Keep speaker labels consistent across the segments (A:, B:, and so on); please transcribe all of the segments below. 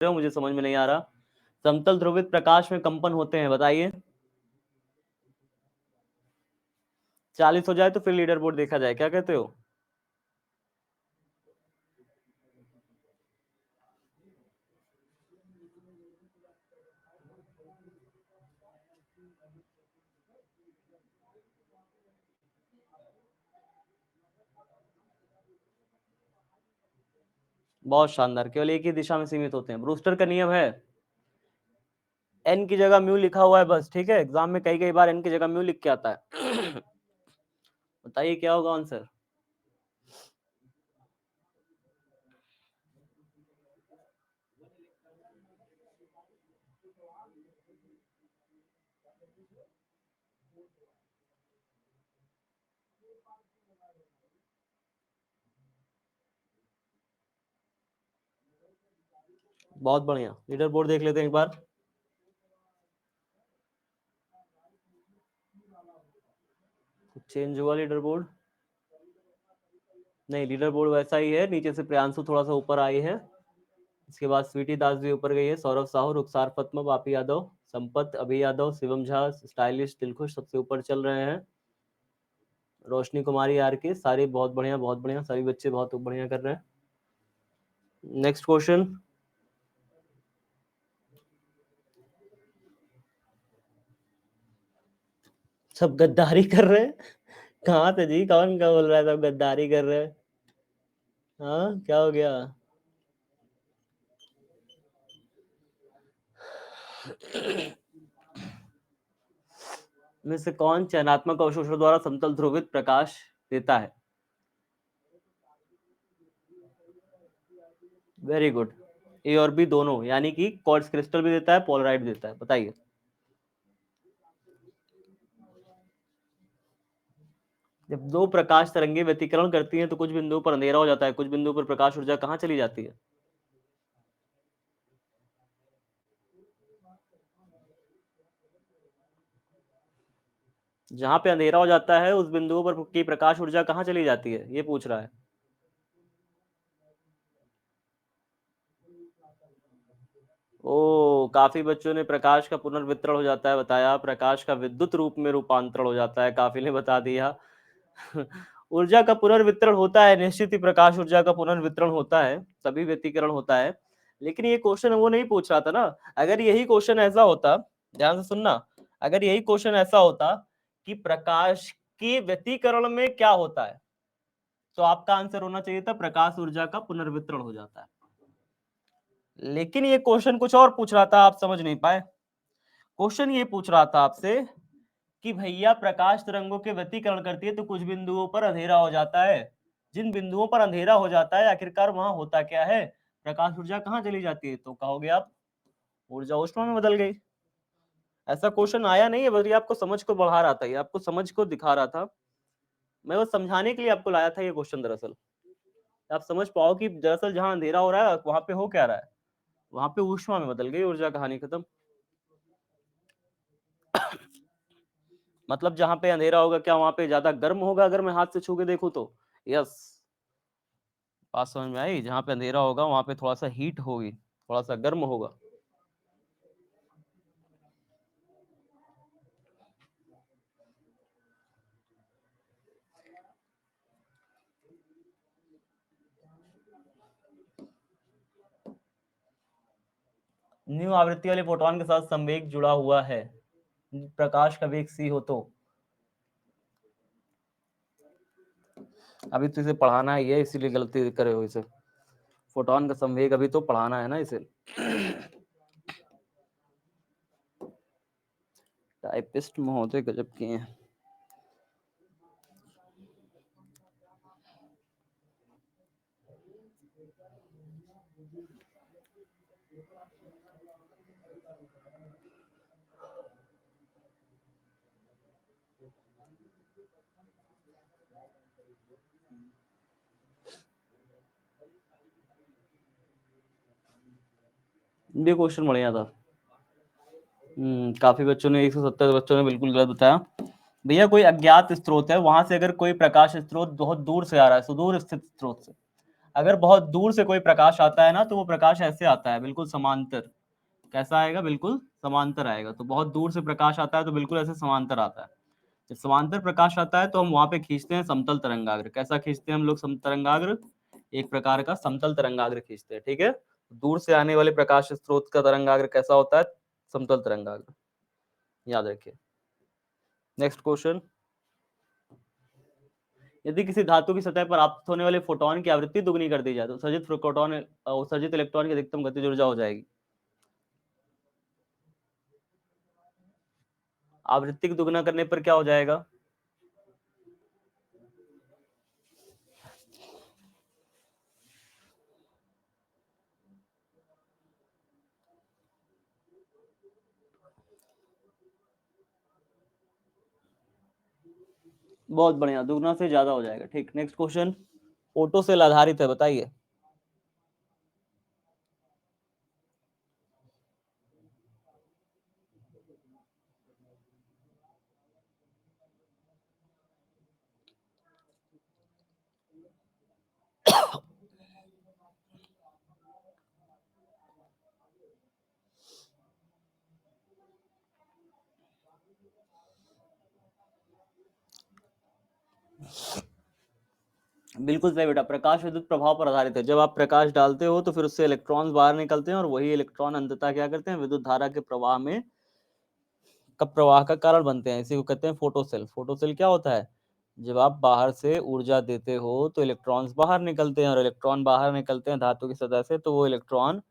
A: हो, मुझे समझ में नहीं आ रहा। समतल ध्रुवित प्रकाश में कंपन होते हैं, बताइए। 40 हो जाए तो फिर लीडर बोर्ड देखा जाए, क्या कहते हो? बहुत शानदार, केवल एक ही दिशा में सीमित होते हैं। ब्रूस्टर का नियम है, एन की जगह म्यू लिखा हुआ है बस, ठीक है। एग्जाम में कई बार एन की जगह म्यू लिख के आता है। बताइए क्या होगा आंसर। बहुत बढ़िया, लीडर बोर्ड देख लेते हैं एक बार। चेंज हुआ लीडर बोर्ड? नहीं, लीडर बोर्ड वैसा ही है। नीचे से प्रियांशु थोड़ा सा ऊपर आई है, इसके बाद स्वीटी दास भी ऊपर गई है, सौरभ साहू, रुखसार पद्मा, बापी यादव, संपत, अभि यादव, शिवम झा, स्टाइलिश दिलखुश सबसे ऊपर चल रहे हैं। रोशनी कुमारी आर के, सारे बहुत बढ़िया बहुत बढ़िया, सभी बच्चे बहुत बढ़िया कर रहे हैं। Next question. सब गद्दारी कर रहे हैं? कहाँ से जी, कौन क्या बोल रहा है सब गद्दारी कर रहे हैं? हाँ, क्या हो गया? में से कौन चयनात्मक अवशोषण द्वारा समतल ध्रुवित प्रकाश देता है? वेरी गुड, ए और बी दोनों, यानी कि क्वार्ट्ज क्रिस्टल भी देता है, पोलराइड भी देता है। बताइए। जब दो प्रकाश तरंगे व्यतिकरण करती हैं तो कुछ बिंदुओं पर अंधेरा हो जाता है, कुछ बिंदुओं पर प्रकाश ऊर्जा कहाँ चली जाती है? जहां पे अंधेरा हो जाता है उस बिंदुओं पर की प्रकाश ऊर्जा कहाँ चली जाती है, ये पूछ रहा है। ओ, काफी बच्चों ने प्रकाश का पुनर्वितरण हो जाता है बताया, प्रकाश का विद्युत रूप में रूपांतरण हो जाता है, काफी ने बता दिया। ऊर्जा का पुनर्वितरण होता है, निश्चित ही प्रकाश ऊर्जा का पुनर्वितरण होता है, तभी व्यतिकरण होता है। लेकिन ये क्वेश्चन वो नहीं पूछ रहा था ना। अगर यही क्वेश्चन ऐसा होता, ध्यान से सुनना, अगर यही क्वेश्चन ऐसा होता कि प्रकाश के व्यतिकरण में क्या होता है, तो आपका आंसर होना चाहिए था प्रकाश ऊर्जा का पुनर्वितरण हो जाता है। लेकिन ये क्वेश्चन कुछ और पूछ रहा था, आप समझ नहीं पाए। क्वेश्चन ये पूछ रहा था आपसे कि भैया प्रकाश तरंगों के व्यतिकरण करती है तो कुछ बिंदुओं पर अंधेरा हो जाता है, जिन बिंदुओं पर अंधेरा हो जाता है आखिरकार वहां होता क्या है, प्रकाश ऊर्जा कहाँ चली जाती है? तो कहोगे आप ऊर्जा ऊष्मा में बदल गई। ऐसा क्वेश्चन आया नहीं है, बल्कि आपको समझ को बढ़ा रहा था, ये आपको समझ को दिखा रहा था। मैं वो समझाने के लिए आपको लाया था ये क्वेश्चन, दरअसल आप समझ पाओ कि दरअसल जहां अंधेरा हो रहा है वहां पे हो क्या रहा है, वहां पे ऊष्मा में बदल गई ऊर्जा, कहानी खत्म। मतलब जहां पे अंधेरा होगा क्या वहां पे ज्यादा गर्म होगा अगर मैं हाथ से छू के देखूं तो? यस, बात समझ में आई। जहां पे अंधेरा होगा वहां पे थोड़ा सा हीट होगी, थोड़ा सा गर्म होगा। न्यू आवृत्ति वाले फोटोन के साथ संवेग जुड़ा हुआ है, प्रकाश का वेग c हो तो। अभी तो इसे पढ़ाना ही है, इसीलिए गलती करे हो इसे। फोटोन का संवेग अभी तो पढ़ाना है ना इसे। टाइपिस्ट महोदय गजब किए हैं। ये क्वेश्चन बढ़िया था। काफी बच्चों ने, 170 बच्चों ने बिल्कुल गलत बताया। भैया कोई अज्ञात स्रोत है, वहां से अगर कोई प्रकाश स्रोत बहुत दूर से आ रहा है, सुदूर स्थित स्रोत से, अगर बहुत दूर से कोई प्रकाश आता है ना तो वो प्रकाश ऐसे आता है, बिल्कुल समांतर। कैसा आएगा? बिल्कुल समांतर आएगा। तो बहुत दूर से प्रकाश आता है तो बिल्कुल ऐसे समांतर आता है। जब समांतर प्रकाश आता है तो हम वहां पे खींचते हैं समतल तरंगाग्र। कैसा खींचते हैं हम लोग तरंगाग्र? एक प्रकार का समतल तरंगाग्र खींचते हैं, ठीक है। दूर से आने वाले प्रकाश स्रोत का तरंगाग्र कैसा होता है? समतल तरंगाग्र, याद रखिए। नेक्स्ट क्वेश्चन, यदि किसी धातु की सतह पर आपतित होने वाले फोटोन की आवृत्ति दुगनी कर दी जाए तो उत्सर्जित प्रोटॉन उत्सर्जित इलेक्ट्रॉन की अधिकतम गतिज ऊर्जा हो जाएगी। आवृत्ति को दुगना करने पर क्या हो जाएगा? बहुत बढ़िया, दुगना से ज्यादा हो जाएगा। ठीक, नेक्स्ट क्वेश्चन, फोटो सेल आधारित है, बताइए। बिल्कुल सही बेटा, प्रकाश विद्युत प्रभाव पर आधारित है। जब आप प्रकाश डालते हो तो फिर उससे इलेक्ट्रॉन्स बाहर निकलते हैं और वही इलेक्ट्रॉन अंततः क्या करते हैं? विद्युत धारा के प्रवाह में प्रवाह का कारण बनते हैं। इसी को कहते हैं फोटोसेल। फोटोसेल क्या होता है? जब आप बाहर से ऊर्जा देते हो तो इलेक्ट्रॉन्स बाहर निकलते हैं, और इलेक्ट्रॉन बाहर निकलते हैं धातु की सतह से, तो वो इलेक्ट्रॉन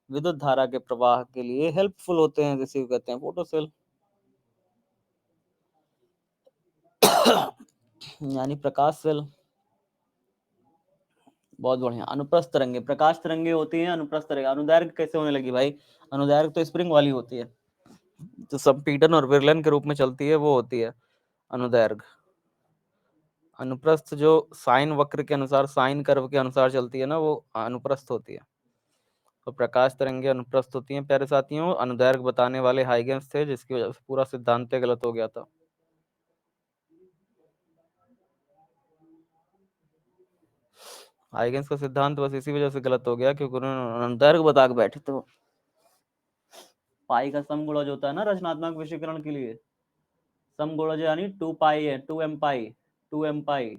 A: विद्युत धारा के प्रवाह के लिए हेल्पफुल होते हैं, इसी को कहते हैं फोटोसेल। यानी प्रकाश सेल। बहुत बढ़िया। अनुप्रस्थ तरंगे, प्रकाश तरंगे होती हैं अनुप्रस्थ तरंगे। अनुदैर्घ्य कैसे होने लगी भाई? अनुदैर्घ्य तो स्प्रिंग वाली होती है, जो संपीड़न और विरलन के रूप में चलती है, वो होती है अनुदैर्घ्य। अनुप्रस्थ जो साइन वक्र के अनुसार, साइन कर्व के अनुसार चलती है ना, वो अनुप्रस्थ होती है। तो प्रकाश तरंगे अनुप्रस्थ होती हैं प्यारे साथियों। अनुदैर्घ्य बताने वाले हाइगेंस थे, जिसकी वजह से पूरा सिद्धांत गलत हो गया था। हाइगेंस का सिद्धांत बस इसी वजह से गलत हो गया क्योंकि उन्होंने अनुदैर्घ्य बता के बैठे थे। पाई का समगुणज होता है ना रचनात्मक विषयकरण के लिए। समगुणज यानी 2 पाई है, 2m पाई, 2m पाई,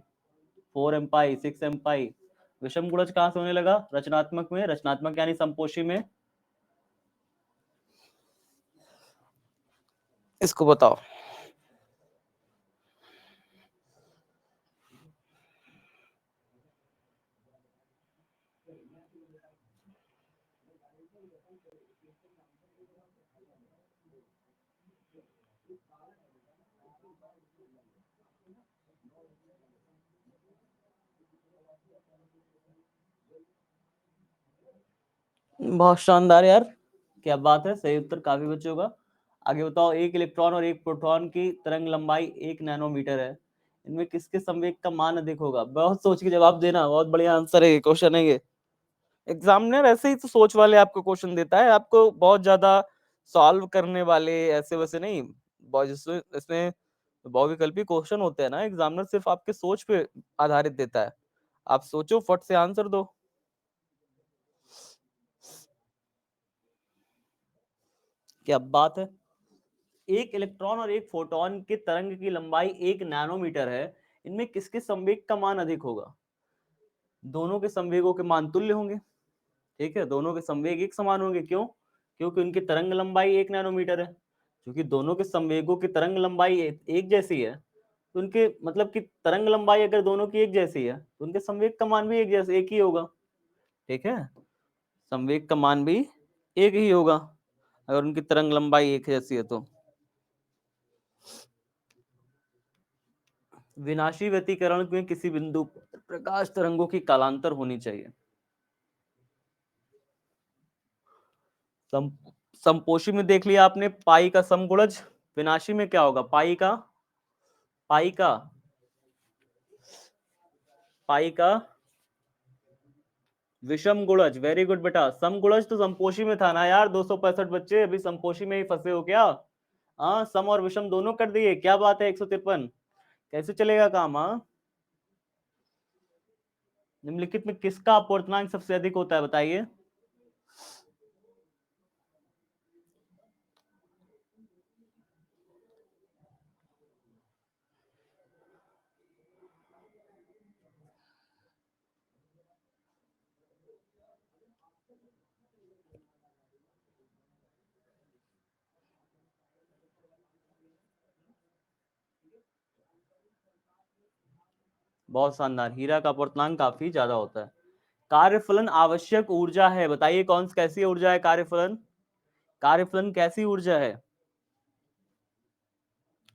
A: 4m पाई, 6m पाई। विषम गुणज कहां से होने लगा? रचनात्मक में। रचनात्मक यानी संपोषी में। इसको बताओ। बहुत शानदार यार, क्या बात है, सही उत्तर काफी बच्चों का। आगे बताओ, एक इलेक्ट्रॉन और एक प्रोटॉन की तरंग लंबाई 1 नैनोमीटर है, इनमें किसके संवेग का मान अधिक होगा? बहुत सोच के जवाब देना, बहुत बढ़िया आंसर है, क्वेश्चन है ये। एग्जामिनर ऐसे ही तो सोच वाले आपको क्वेश्चन देता है, आपको बहुत ज्यादा सॉल्व करने वाले ऐसे वैसे नहीं। इसमें बहुविकल्पी क्वेश्चन होते हैं ना, एग्जामिनर सिर्फ आपके सोच पे आधारित देता है। आप सोचो, फट से आंसर दो। क्या बात है। एक इलेक्ट्रॉन और एक फोटोन के तरंग की लंबाई 1 नैनोमीटर है, इनमें किसके संवेग का मान अधिक होगा? दोनों के संवेगों के मान तुल्य होंगे, ठीक है, दोनों के संवेग एक समान होंगे। क्यों? क्योंकि उनकी तरंग लंबाई 1 नैनोमीटर है। क्योंकि दोनों के संवेगों की तरंग लंबाई एक जैसी है, तो उनके मतलब कि तरंग लंबाई अगर दोनों की एक जैसी है तो उनके संवेग का मान भी एक जैसे एक ही होगा, ठीक है। संवेग का मान भी एक ही होगा अगर उनकी तरंग लंबाई एक जैसी है तो। विनाशी व्यतिकरण में किसी बिंदु पर प्रकाश तरंगों की कालांतर होनी चाहिए। सम, समपोषी में देख लिया आपने पाई का समगुणज, विनाशी में क्या होगा? पाई का पाई का विषम गुणज। वेरी गुड बेटा, समगुणज तो समपोषी में था ना यार। 265 बच्चे अभी समपोषी में ही फंसे हो क्या? हाँ, सम और विषम दोनों कर दिए, क्या बात है। 153 कैसे चलेगा काम? हाँ, निम्नलिखित में किसका अपवर्तनांक सबसे अधिक होता है, बताइए। बहुत शानदार, हीरा का अपवर्तनांक काफी ज्यादा होता है। कार्यफलन आवश्यक ऊर्जा है, बताइए कौन कैसी ऊर्जा है कार्यफलन? कार्यफलन कैसी ऊर्जा है?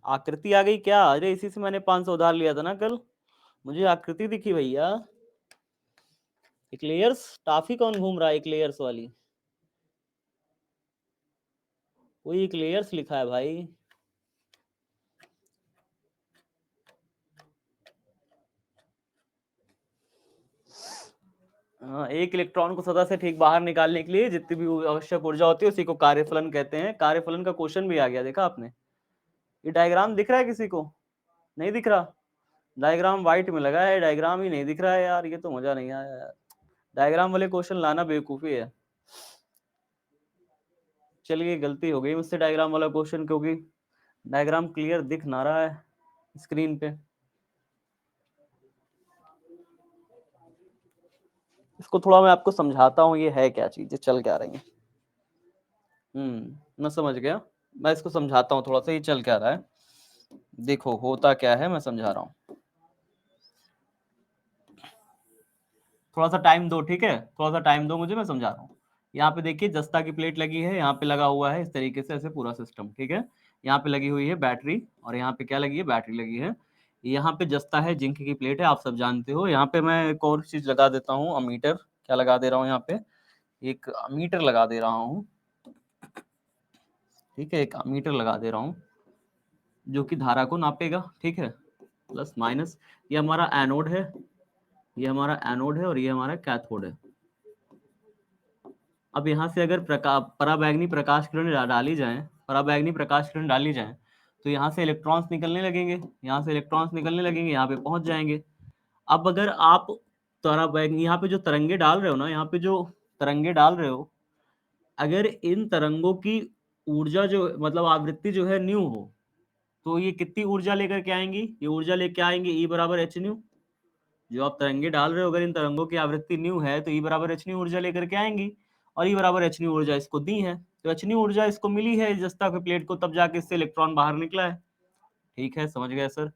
A: आकृति आ गई क्या? अरे इसी से मैंने 500 उधार लिया था ना कल, मुझे आकृति दिखी भैया। इक्लेयर्स टाफी कौन घूम रहा है, इक्लेयर्स वाली? कोई इक्लेयर्स लिखा है भाई। हाँ, एक इलेक्ट्रॉन को सतह से ठीक बाहर निकालने के लिए जितनी भी आवश्यक ऊर्जा होती है उसी को कार्यफलन कहते हैं। कार्यफलन का क्वेश्चन भी आ गया, देखा आपने? ये डायग्राम दिख रहा है किसी को? नहीं दिख रहा? डायग्राम व्हाइट में लगा है, डायग्राम ही नहीं दिख रहा है यार, ये तो मजा नहीं आया यार। डायग्राम वाले क्वेश्चन लाना बेवकूफी है। चलिए गलती हो गई मुझसे डायग्राम वाला क्वेश्चन, क्योंकि डायग्राम क्लियर दिख ना रहा है स्क्रीन पे। इसको थोड़ा मैं आपको समझाता हूँ ये है क्या चीज, चल क्या रही है। मैं समझ गया, मैं इसको समझाता हूँ थोड़ा सा, ये चल क्या रहा है। देखो होता क्या है, मैं समझा रहा हूँ, थोड़ा सा टाइम दो, ठीक है? थोड़ा सा टाइम दो मुझे, मैं समझा रहा हूँ। यहाँ पे देखिए जस्ता की प्लेट लगी है, यहाँ पे लगा हुआ है इस तरीके से, ऐसे पूरा सिस्टम, ठीक है? यहाँ पे लगी हुई है बैटरी, और यहाँ पे क्या लगी है? बैटरी लगी है। यहाँ पे जस्ता है, जिंक की प्लेट है, आप सब जानते हो। यहाँ पे मैं एक और चीज लगा देता हूँ, अमीटर। क्या लगा दे रहा हूँ यहाँ पे? एक अमीटर लगा दे रहा हूँ, ठीक है? एक अमीटर लगा दे रहा हूँ जो कि धारा को नापेगा, ठीक है? प्लस माइनस, ये हमारा एनोड है, ये हमारा एनोड है, और ये हमारा कैथोड है। अब यहाँ से अगर पराबैंगनी प्रकाश किरण डाली जाए, पराबैंगनी प्रकाश किरण डाली जाए, तो यहाँ से इलेक्ट्रॉन्स निकलने लगेंगे, यहाँ से इलेक्ट्रॉन्स निकलने लगेंगे, यहाँ पे पहुंच जाएंगे। अब अगर आप पराबैंगनी यहाँ पे जो तरंगे डाल रहे हो ना, यहाँ पे जो तरंगे डाल रहे हो, अगर इन तरंगों की ऊर्जा जो मतलब आवृत्ति जो है न्यू हो, तो ये कितनी ऊर्जा लेकर के आएंगी? ये ऊर्जा लेके आएंगे ई बराबर एच न्यू। जो आप तरंगे डाल रहे हो, अगर इन तरंगों की आवृत्ति न्यू है तो ई बराबर एच न्यू ऊर्जा लेकर के आएंगी, और ई बराबर एच न्यू ऊर्जा इसको दी है, तो एच न्यू ऊर्जा इसको मिली है जस्ता की प्लेट को, तब जाके इससे इलेक्ट्रॉन बाहर निकला है। ठीक है, समझ गए सर?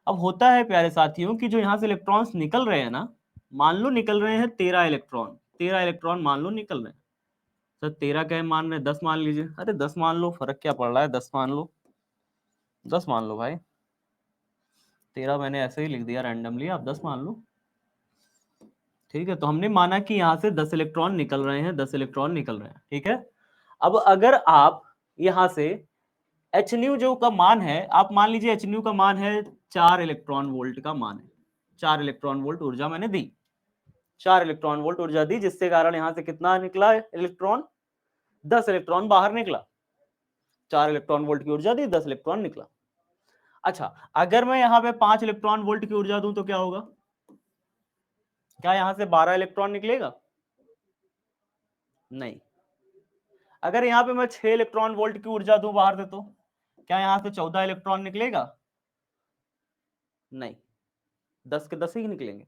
A: अब होता है प्यारे साथियों कि जो यहाँ से इलेक्ट्रॉन्स निकल रहे हैं ना, मान लो निकल रहे हैं 13 इलेक्ट्रॉन, 13 इलेक्ट्रॉन मान लो निकल रहे हैं। सर 13 क्या मान रहे हैं? 10 मान लीजिए। अरे 10 मान लो, फर्क क्या पड़ रहा है? 10 मान लो, 10 मान लो भाई। 13 मैंने ऐसे ही लिख दिया रैंडमली, आप 10 मान लो। ठीक है, तो हमने माना कि यहाँ से 10 इलेक्ट्रॉन निकल रहे हैं, 10 इलेक्ट्रॉन निकल रहे हैं, ठीक है? अब अगर आप यहाँ से एच न्यू जो का मान है, आप मान लीजिए एच न्यू का मान है 4 इलेक्ट्रॉन वोल्ट का मान है, 4 इलेक्ट्रॉन वोल्ट ऊर्जा मैंने दी, 4 इलेक्ट्रॉन वोल्ट ऊर्जा दी, जिससे कारण यहाँ से कितना निकला इलेक्ट्रॉन? 10 इलेक्ट्रॉन बाहर निकला। 4 इलेक्ट्रॉन वोल्ट की ऊर्जा दी, 10 इलेक्ट्रॉन निकला। अच्छा, अगर मैं यहाँ पे 5 इलेक्ट्रॉन वोल्ट की ऊर्जा दूं तो क्या होगा? क्या यहाँ से 12 इलेक्ट्रॉन निकलेगा? नहीं। अगर यहाँ पे मैं 6 इलेक्ट्रॉन वोल्ट की ऊर्जा दूं बाहर से, तो क्या यहाँ से 14 इलेक्ट्रॉन निकलेगा? नहीं, 10 के 10 ही निकलेंगे।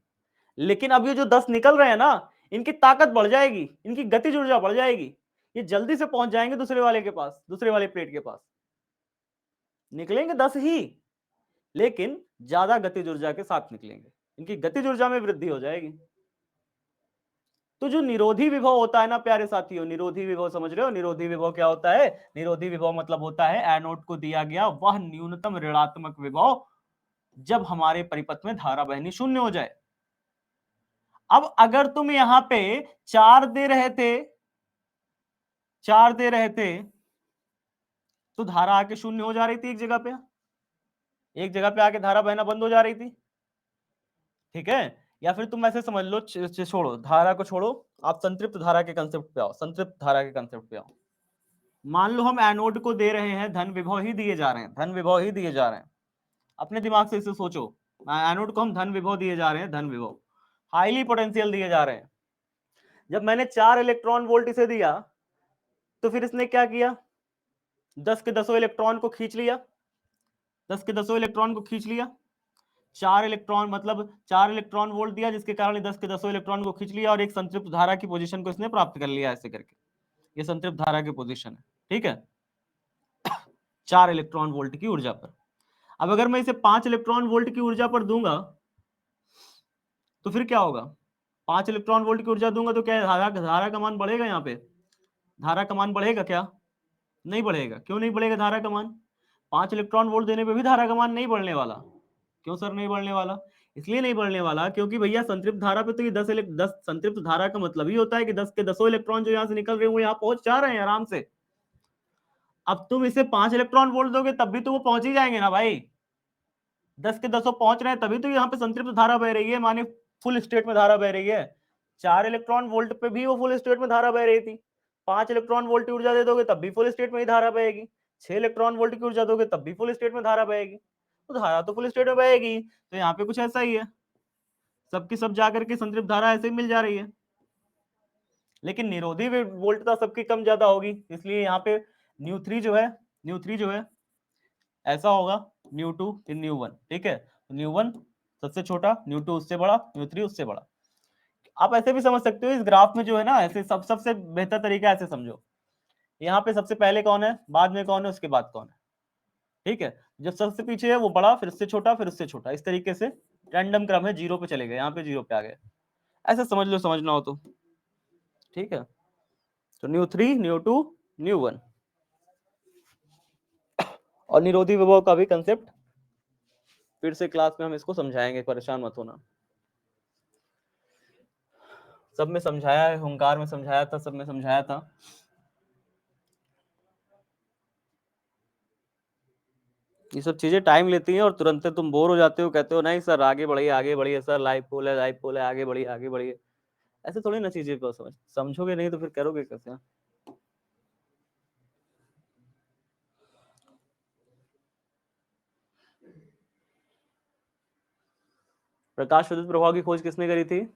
A: लेकिन अब ये जो 10 निकल रहे हैं ना, इनकी ताकत बढ़ जाएगी, इनकी गतिज ऊर्जा बढ़ जाएगी, ये जल्दी से पहुंच जाएंगे दूसरे वाले के पास, दूसरे वाले प्लेट के पास। निकलेंगे 10 ही, लेकिन ज्यादा गतिज ऊर्जा के साथ निकलेंगे, इनकी गतिज ऊर्जा में वृद्धि हो जाएगी। तो जो निरोधी विभव होता है ना प्यारे साथियों, निरोधी विभव समझ रहे हो? निरोधी विभव क्या होता है? निरोधी विभव मतलब होता है एनोड को दिया गया वह न्यूनतम ऋणात्मक विभव जब हमारे परिपथ में धारा बहनी शून्य हो जाए। अब अगर तुम यहां पे 4 दे रहे थे, 4 दे रहे थे, तो धारा आके शून्य हो जा रही थी, एक जगह पे, एक जगह पे आके धारा बहना बंद हो जा रही थी, ठीक है? या फिर तुम ऐसे समझ लो, छोड़ो धारा को, छोड़ो, आप संतृप्त धारा के कंसेप्ट पे आओ, संतृप्त धारा के कंसेप्ट पे आओ। मान लो हम एनोड को दे रहे हैं, धन विभव ही दिए जा रहे हैं, धन विभव ही दिए जा रहे हैं, अपने दिमाग से इसे सोचो, एनोड को हम धन विभव दिए जा रहे हैं, धन विभव। हाईली पोटेंशियल दिए जा रहे हैं। जब मैंने 4 इलेक्ट्रॉन वोल्ट इसे दिया तो फिर इसने क्या किया, 10 के 10 इलेक्ट्रॉन को खींच लिया, 10 के 10 इलेक्ट्रॉन को खींच लिया। 4 इलेक्ट्रॉन मतलब 4 इलेक्ट्रॉन वोल्ट दिया, जिसके कारण 10 के 10 इलेक्ट्रॉन को खींच लिया और एक संतृप्त धारा की पोजीशन को इसने प्राप्त कर लिया ऐसे करके। ये संतृप्त धारा की पोजीशन है, ठीक है, 4 इलेक्ट्रॉन वोल्ट की ऊर्जा पर। अब अगर मैं इसे 5 इलेक्ट्रॉन वोल्ट की ऊर्जा पर दूंगा तो फिर क्या होगा, 5 इलेक्ट्रॉन वोल्ट की ऊर्जा दूंगा तो क्या धारा का मान बढ़ेगा, यहाँ पे धारा का मान बढ़ेगा क्या, नहीं बढ़ेगा। क्यों नहीं बढ़ेगा धारा का मान, 5 इलेक्ट्रॉन वोल्ट देने पे भी धारा का मान नहीं बढ़ने वाला। क्यों सर नहीं बढ़ने वाला, इसलिए नहीं बढ़ने वाला क्योंकि भैया संतृप्त धारा पे तो ये 10 संतृप्त धारा का मतलब ही होता है कि 10 के 10 इलेक्ट्रॉन जो यहाँ से निकल रहे हैं वो यहाँ पहुंच जा रहे हैं आराम से। अब तुम इसे 5 इलेक्ट्रॉन वोल्ट दोगे तब भी तो वो पहुंच ही जाएंगे ना भाई, 10 के 10 पहुंच रहे हैं तभी तो यहाँ पे संतृप्त धारा बह रही है, माने फुल स्टेट में धारा बह रही है। 4 इलेक्ट्रॉन वोल्ट पे भी वो फुल स्टेट में धारा बह रही थी, 5 इलेक्ट्रॉन वोल्ट की ऊर्जा दे दोगे तब भी फुल स्टेट में ही धारा बहेगी, 6 इलेक्ट्रॉन वोल्ट की ऊर्जा दोगे तब भी फुल स्टेट में धारा बहेगी। तो धारा तो फुल स्टेट में बहेगी, तो यहाँ पे कुछ ऐसा ही है, सबकी सब जाकर के संतृप्त धारा ऐसे ही मिल जा रही है, लेकिन निरोधी वोल्टता सबकी कम ज्यादा होगी, इसलिए यहाँ पे न्यू थ्री जो है ऐसा होगा न्यू टू फिर न्यू वन, ठीक है, न्यू वन सबसे छोटा, न्यू टू उससे बड़ा, न्यू थ्री उससे बड़ा। आप ऐसे भी समझ सकते हो इस ग्राफ में जो है ना, ऐसे सबसे बेहतर तरीका ऐसे समझो, यहाँ पे सबसे पहले कौन है, बाद में कौन है, उसके बाद कौन है, ठीक है, जो सबसे पीछे है वो बड़ा, फिर उससे छोटा, फिर उससे छोटा, इस तरीके से रैंडम क्रम है, जीरो पे चले गए, यहाँ पे जीरो पे आ गए, ऐसे समझ लो, समझना हो तो, ठीक है। तो nu three, nu two, nu one, और निरोधी विभव का भी कंसेप्ट फिर से क्लास में हम इसको समझाएंगे, परेशान मत होना। सब में समझाया है, हुंकार में समझाया था, सब में समझाया था। ये सब चीजें टाइम लेती हैं और तुरंत तुम बोर हो जाते हो, कहते हो नहीं सर आगे बढ़िए सर, लाइव पोल है, आगे बढ़िए। ऐसे थोड़ी ना चीजें को समझोगे नहीं तो फिर करोगे कैसे। प्रकाश विद्युत प्रभाव की खोज किसने करी थी,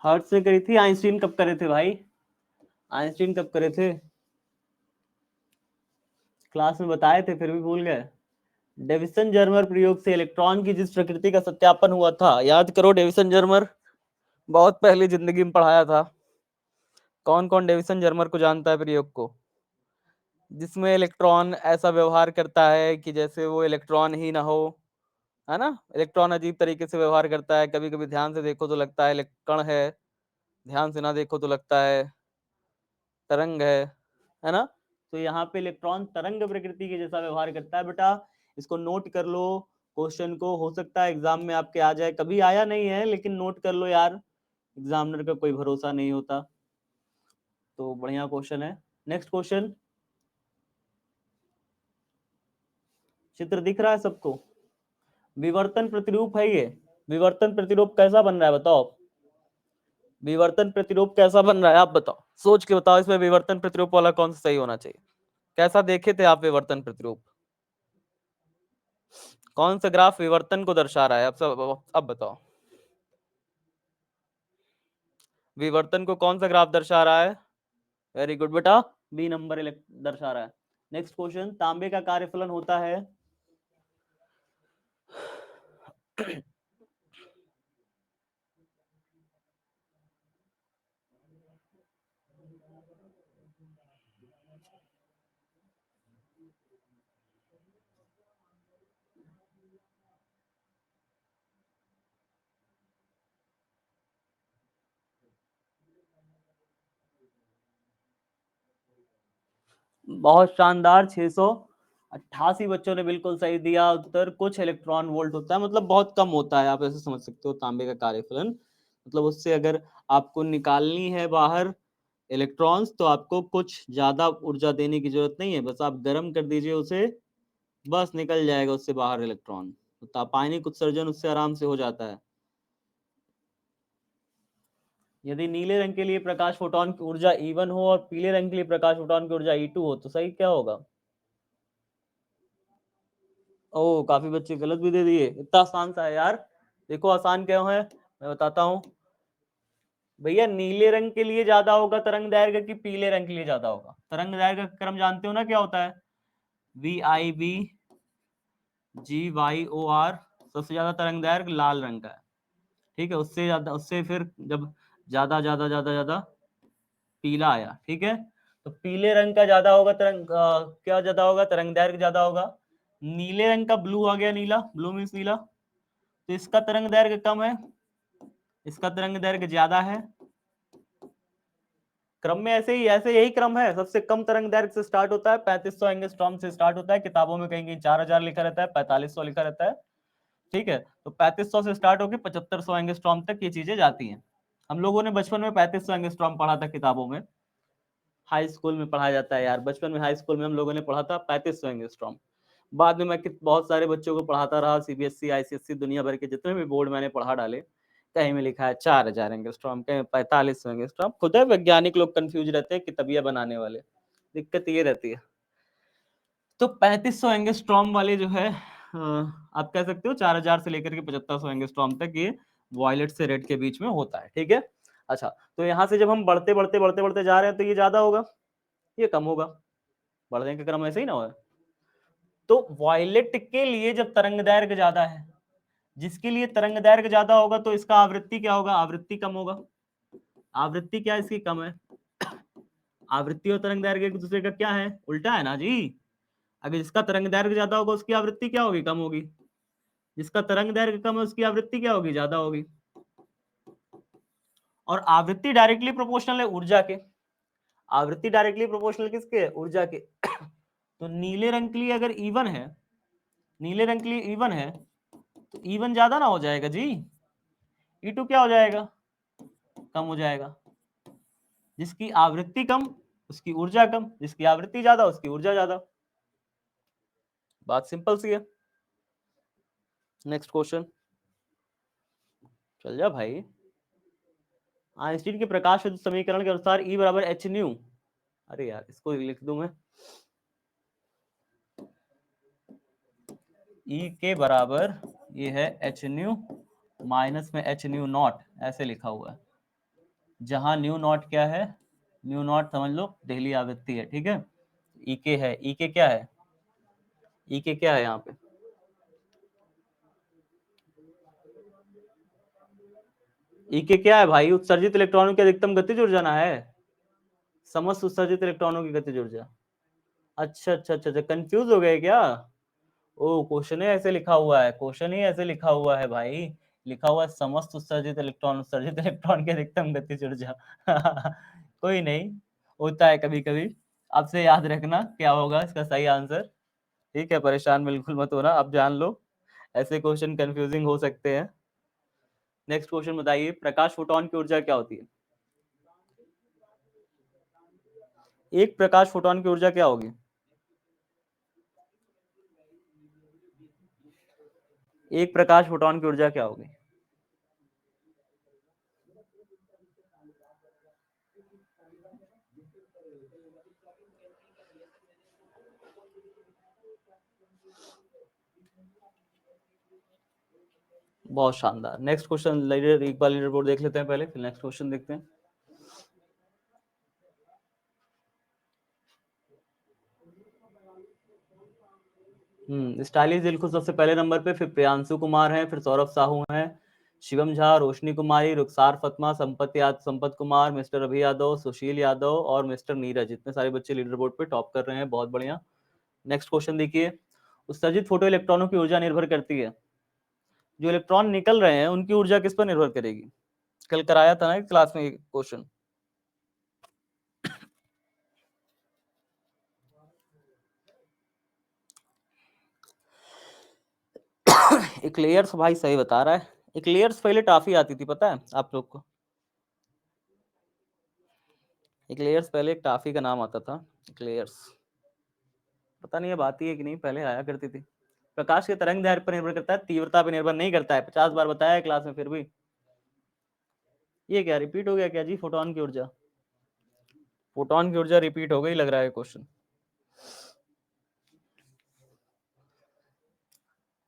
A: हर्ट्ज ने करी थी। आइंस्टीन कब करे थे भाई, आइंस्टीन कब करे थे, क्लास में बताए थे फिर भी भूल गए। डेविसन जर्मर प्रयोग से इलेक्ट्रॉन की जिस प्रकृति का सत्यापन हुआ था, याद करो, डेविसन जर्मर बहुत पहले जिंदगी में पढ़ाया था। कौन कौन डेविसन जर्मर को जानता है प्रयोग को, जिसमें इलेक्ट्रॉन ऐसा व्यवहार करता है कि जैसे वो इलेक्ट्रॉन ही ना हो, है ना, इलेक्ट्रॉन अजीब तरीके से व्यवहार करता है, कभी कभी ध्यान से देखो तो लगता है कण है, ध्यान से ना देखो तो लगता है तरंग है ना। तो यहाँ पे इलेक्ट्रॉन तरंग प्रकृति के जैसा व्यवहार करता है बेटा, इसको नोट कर लो, क्वेश्चन को हो सकता है एग्जाम में आपके आ जाए, कभी आया नहीं है लेकिन नोट कर लो यार, एग्जामिनर का कोई भरोसा नहीं होता। तो बढ़िया क्वेश्चन है। नेक्स्ट क्वेश्चन, चित्र दिख रहा है सबको, विवर्तन प्रतिरूप है ये, विवर्तन प्रतिरूप कैसा बन रहा है बताओ, विवर्तन प्रतिरूप कैसा बन रहा है आप बताओ, सोच के बताओ, इसमें विवर्तन प्रतिरूप वाला कौन सा सही होना चाहिए, कैसा देखे थे आप विवर्तन प्रतिरूप, कौन सा ग्राफ विवर्तन को दर्शा रहा है, अब बताओ, विवर्तन को कौन सा ग्राफ दर्शा रहा है, वेरी गुड बेटा, बी नंबर दर्शा रहा है। नेक्स्ट क्वेश्चन, तांबे का कार्यफलन होता है बहुत शानदार, 688 बच्चों ने बिल्कुल सही दिया उत्तर, कुछ इलेक्ट्रॉन वोल्ट होता है, मतलब बहुत कम होता है, आप ऐसे समझ सकते हो तांबे का कार्यफलन, मतलब उससे अगर आपको निकालनी है बाहर इलेक्ट्रॉन्स तो आपको कुछ ज्यादा ऊर्जा देने की जरूरत नहीं है, बस आप गर्म कर दीजिए उसे, बस निकल जाएगा उससे बाहर इलेक्ट्रॉन। तो तापायनिक उत्सर्जन उससे आराम से हो जाता है। यदि नीले रंग के लिए प्रकाश फोटोन की ऊर्जा E1 हो और पीले रंग के लिए प्रकाश फोटोन की ऊर्जा E2 हो तो सही क्या होगा? ओ, काफी बच्चे गलत भी दे दिए। इतना आसान सा है यार। देखो आसान क्या है, मैं बताता हूँ भैया। नीले रंग के लिए ज्यादा होगा तरंग दैर्घ्य कि पीले रंग के लिए ज्यादा होगा? तरंग दैर्घ्य का क्रम जानते हो ना क्या होता है? VIB/GYOR। सबसे ज्यादा तरंग दैर्घ्य लाल रंग का है, ठीक है। उससे ज्यादा, उससे फिर जब ज्यादा ज्यादा ज्यादा ज्यादा पीला आया, ठीक है। तो पीले रंग का ज्यादा होगा तरंग क्या ज्यादा होगा? तरंग दैर्घ्य ज्यादा होगा। नीले रंग का ब्लू आ गया, नीला, ब्लू मीन्स नीला, तो इसका तरंग दैर्घ्य कम है, इसका तरंग दैर्घ्य ज्यादा है। क्रम में ऐसे ही, ऐसे यही क्रम है। सबसे कम तरंग दैर्घ्य से स्टार्ट होता है, 3500 एंगस्ट्रॉम से स्टार्ट होता है। किताबों में कहीं कहीं 4000 लिखा रहता है, 4500 लिखा रहता है, ठीक है। तो 3500 से स्टार्ट होकर 7500 एंगस्ट्रॉम तक ये चीजें जाती हैं। हम लोगों ने बचपन में 3500 एंगस्ट्रॉम पढ़ा था किताबों में। हाई स्कूल में पढ़ाया जाता है यार, बचपन में हाई स्कूल में हम लोगों ने पढ़ा था 3500 एंगस्ट्रॉम। बाद में मैं बहुत सारे बच्चों को पढ़ाता रहा, CBSE ICSE दुनिया भर के जितने भी बोर्ड मैंने पढ़ा डाले, कहीं में लिखा है 4000 एंगस्ट्रॉम, कहीं 4500 एंगस्ट्रॉम। खुद है वैज्ञानिक लोग कंफ्यूज रहते हैं कि तबिया बनाने वाले, दिक्कत ये रहती है। तो 3500 एंगस्ट्रॉम वाले जो है आप कह सकते हो 4000 से लेकर के 7500 एंगस्ट्रॉम तक ये वॉयलेट से रेड के बीच में होता है, ठीक है। अच्छा, तो यहाँ से जब हम बढ़ते बढ़ते बढ़ते बढ़ते जा रहे हैं तो ये ज्यादा होगा, ये कम होगा। बढ़ने का क्रम ऐसे ही ना हो। तो वॉयलेट के लिए जब तरंग दैर्घ्य ज्यादा है, जिसके लिए तरंग दैर्घ्य ज्यादा होगा तो इसका आवृत्ति क्या होगा? आवृत्ति कम होगा। आवृत्ति क्या इसकी? कम है। आवृत्ति और तरंग दैर्घ्य एक दूसरे का क्या है? उल्टा है ना जी। अगर जिसका तरंग दैर्घ्य ज्यादा होगा उसकी आवृत्ति क्या होगी? कम होगी। जिसका तरंग दैर्घ्य कम है उसकी आवृत्ति क्या होगी? ज्यादा होगी। और आवृत्ति डायरेक्टली प्रोपोर्शनल है ऊर्जा के। आवृत्ति डायरेक्टली प्रोपोर्शनल किसके? ऊर्जा के। तो नीले रंग के लिए अगर E1 है, नीले रंग के लिए E1 है, तो E1 ज्यादा ना हो जाएगा जी। E2 क्या हो जाएगा? कम हो जाएगा। जिसकी आवृत्ति कम उसकी ऊर्जा कम, जिसकी आवृत्ति ज्यादा उसकी ऊर्जा ज्यादा। बात सिंपल सी है। नेक्स्ट क्वेश्चन, चल जा भाई। आइंस्टीन के प्रकाश विद्युत समीकरण के अनुसार E बराबर एच न्यू। अरे यार इसको लिख दूं मैं, E के बराबर ये है एच न्यू माइनस में एच न्यू नॉट, ऐसे लिखा हुआ है। जहां न्यू नॉट क्या है? न्यू नॉट समझ लो डेली आवृत्ति है, ठीक है। ई के है, ई के क्या है? ई के क्या है यहाँ पे? ई के क्या है भाई? उत्सर्जित इलेक्ट्रॉनों की अधिकतम गतिज ऊर्जा ना है, समस्त उत्सर्जित इलेक्ट्रॉनों की गतिज ऊर्जा। अच्छा अच्छा अच्छा अच्छा, कंफ्यूज हो गए क्या? ओ, क्वेश्चन ही ऐसे लिखा हुआ है, क्वेश्चन ही ऐसे लिखा हुआ है भाई। लिखा हुआ है समस्त उत्सर्जित इलेक्ट्रॉन, उत्सर्जित इलेक्ट्रॉन की अधिकतम गतिज ऊर्जा। कोई नहीं, होता है कभी कभी। आपसे याद रखना क्या होगा इसका सही आंसर, ठीक है। परेशान बिल्कुल मत होना, अब जान लो ऐसे क्वेश्चन कंफ्यूजिंग हो सकते हैं। नेक्स्ट क्वेश्चन बताइए, प्रकाश फोटोन की ऊर्जा क्या होती है? एक प्रकाश फोटोन की ऊर्जा क्या होगी? एक प्रकाश फोटोन की ऊर्जा क्या होगी? बहुत शानदार। नेक्स्ट क्वेश्चन, लीडर एक बार लीडर बोर्ड देख लेते हैं पहले, फिर नेक्स्ट क्वेश्चन देखते हैं। स्टाइलिश दिलखुश सबसे पहले नंबर पे, फिर प्रियांशु कुमार है, फिर सौरभ साहू हैं, शिवम झा, रोशनी कुमारी, रुखसार फातिमा, संपत कुमार, मिस्टर अभि यादव, सुशील यादव और मिस्टर नीरज। इतने सारे बच्चे लीडर बोर्ड पे टॉप कर रहे हैं, बहुत बढ़िया। नेक्स्ट क्वेश्चन देखिए, उत्सर्जित फोटो इलेक्ट्रॉनों की ऊर्जा निर्भर करती है, जो इलेक्ट्रॉन निकल रहे हैं उनकी ऊर्जा किस पर निर्भर करेगी? कल कराया था ना क्लास में क्वेश्चन। इक्लेयर्स भाई सही बता रहा है। इक्लेयर्स पहले टॉफी आती थी, पता है आप लोग को? इक्लेयर्स पहले एक टॉफी का नाम आता था, इक्लेयर्स। पता नहीं अब आती है कि नहीं, पहले आया करती थी। प्रकाश के तरंग दैर्घ्य पर निर्भर करता है, तीव्रता पर निर्भर नहीं करता है। 50 बार बताया है क्लास में, फिर भी ये क्या रिपीट हो गया क्या जी? फोटोन की ऊर्जा, फोटोन की ऊर्जा रिपीट हो गई लग रहा है क्वेश्चन।